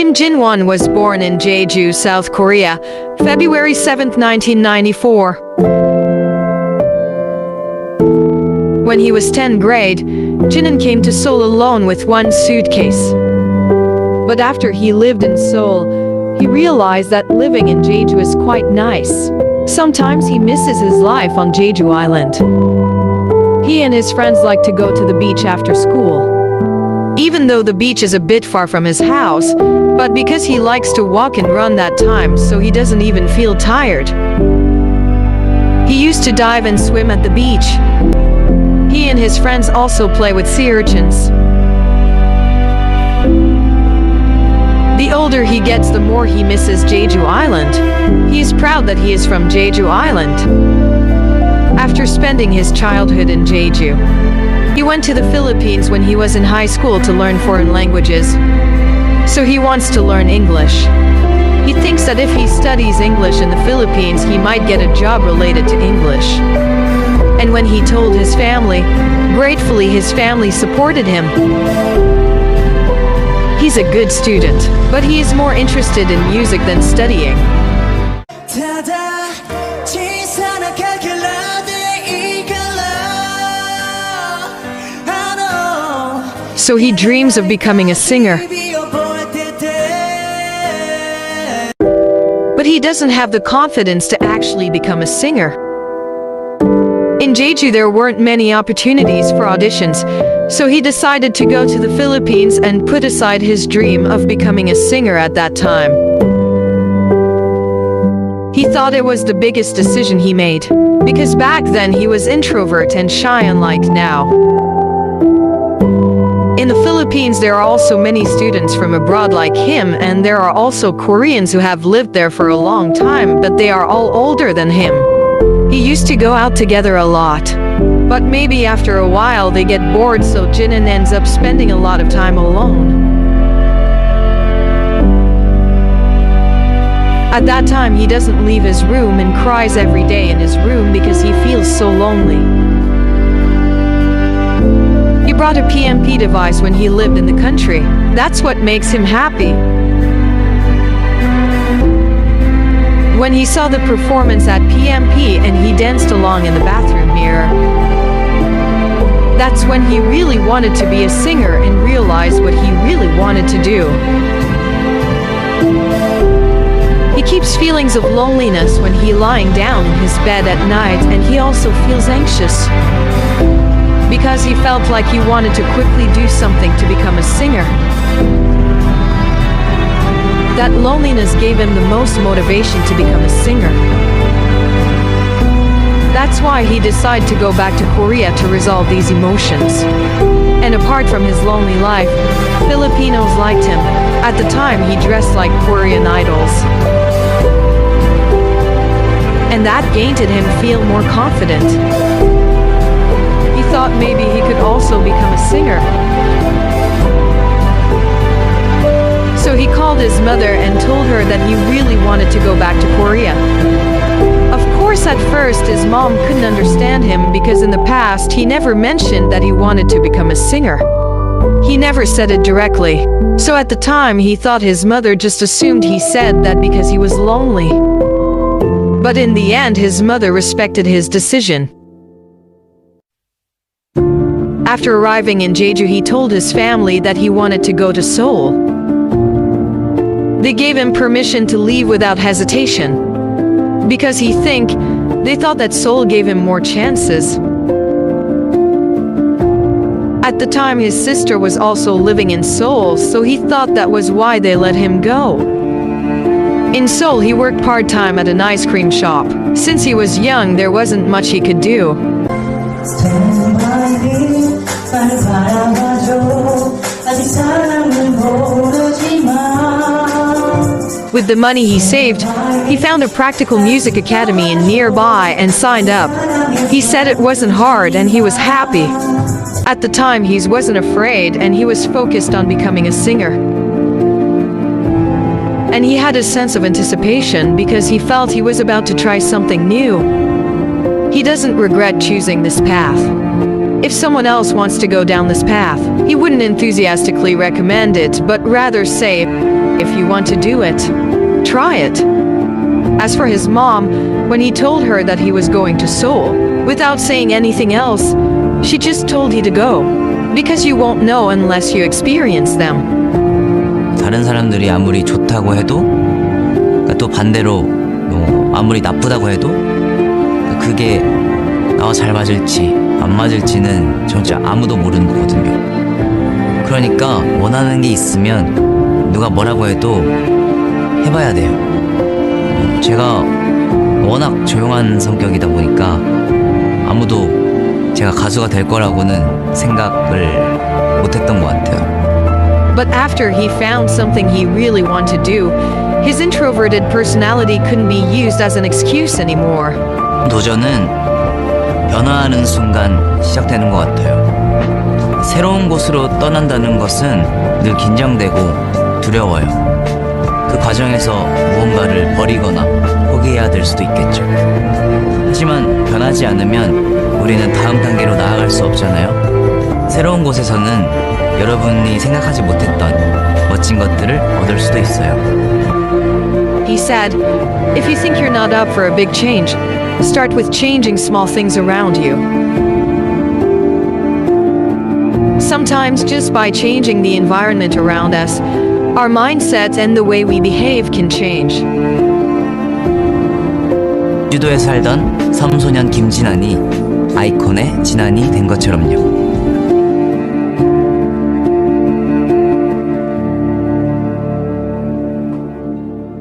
Kim Jinhwan was born in Jeju, South Korea, February 7, 1994. When he was 10th grade, Jinhwan came to Seoul alone with one suitcase. But after he lived in Seoul, he realized that living in Jeju is quite nice. Sometimes he misses his life on Jeju Island. He and his friends like to go to the beach after school. Even though the beach is a bit far from his house, but because he likes to walk and run that time, so he doesn't even feel tired. He used to dive and swim at the beach. He and his friends also play with sea urchins. The older he gets, the more he misses Jeju Island. He is proud that he is from Jeju Island. After spending his childhood in Jeju, he went to the Philippines when he was in high school to learn foreign languages. So he wants to learn English. He thinks that if he studies English in the Philippines, he might get a job related to English. And when he told his family, gratefully his family supported him. He's a good student, but he is more interested in music than studying. So he dreams of becoming a singer. But he doesn't have the confidence to actually become a singer. In Jeju there weren't many opportunities for auditions, so he decided to go to the Philippines and put aside his dream of becoming a singer at that time. He thought it was the biggest decision he made, because back then he was introvert and shy, unlike now. In the Philippines there are also many students from abroad like him, and there are also Koreans who have lived there for a long time, but they are all older than him. He used to go out together a lot. But maybe after a while they get bored, so Jinhwan ends up spending a lot of time alone. At that time he doesn't leave his room and cries every day in his room because he feels so lonely. He brought a PMP device when he lived in the country. That's what makes him happy. When he saw the performance at PMP and he danced along in the bathroom mirror, that's when he really wanted to be a singer and realized what he really wanted to do. He keeps feelings of loneliness when he lying down in his bed at night, and he also feels anxious because he felt like he wanted to quickly do something to become a singer. That loneliness gave him the most motivation to become a singer. That's why he decided to go back to Korea to resolve these emotions. And apart from his lonely life, Filipinos liked him. At the time he dressed like Korean idols. And that gained him feel more confident. He thought maybe he could also become a singer. So he called his mother and told her that he really wanted to go back to Korea. Of course, at first his mom couldn't understand him because in the past he never mentioned that he wanted to become a singer. He never said it directly. So at the time he thought his mother just assumed he said that because he was lonely. But in the end his mother respected his decision. After arriving in Jeju, he told his family that he wanted to go to Seoul. They gave him permission to leave without hesitation, because they thought that Seoul gave him more chances. At the time his sister was also living in Seoul, so he thought that was why they let him go. In Seoul he worked part-time at an ice cream shop. Since he was young, there wasn't much he could do. With the money he saved, he found a practical music academy in nearby and signed up. He said it wasn't hard and he was happy. At the time he wasn't afraid and he was focused on becoming a singer. And he had a sense of anticipation because he felt he was about to try something new. He doesn't regret choosing this path. If someone else wants to go down this path, he wouldn't enthusiastically recommend it, but rather say, if you want to do it. Try it. As for his mom, when he told her that he was going to Seoul, without saying anything else, she just told you to go. Because you won't know unless you experience them. 다른 사람들이 아무리 좋다고 해도, 그러니까 또 반대로 아무리 나쁘다고 해도 그게 나와 잘 맞을지 안 맞을지는 진짜 아무도 모르는 거거든요. 그러니까 원하는 게 있으면 누가 뭐라고 해도 해봐야 돼요. 제가 워낙 조용한 성격이다 보니까 아무도 제가 가수가 될 거라고는 생각을 못했던 것 같아요. But after he found something he really wanted to do, his introverted personality couldn't be used as an excuse anymore. 도전은 변화하는 순간 시작되는 것 같아요. 새로운 곳으로 떠난다는 것은 늘 긴장되고 두려워요. 그 과정에서 무언가를 버리거나 포기해야 될 수도 있겠죠. 하지만 변하지 않으면 우리는 다음 단계로 나아갈 수 없잖아요. 새로운 곳에서는 여러분이 생각하지 못했던 멋진 것들을 얻을 수도 있어요. He said, if you think you're not up for a big change, start with changing small things around you. Sometimes just by changing the environment around us, our mindsets and the way we behave can change. 제주도에 살던 섬소년 김진환이 아이콘의 진환이 된 것처럼요.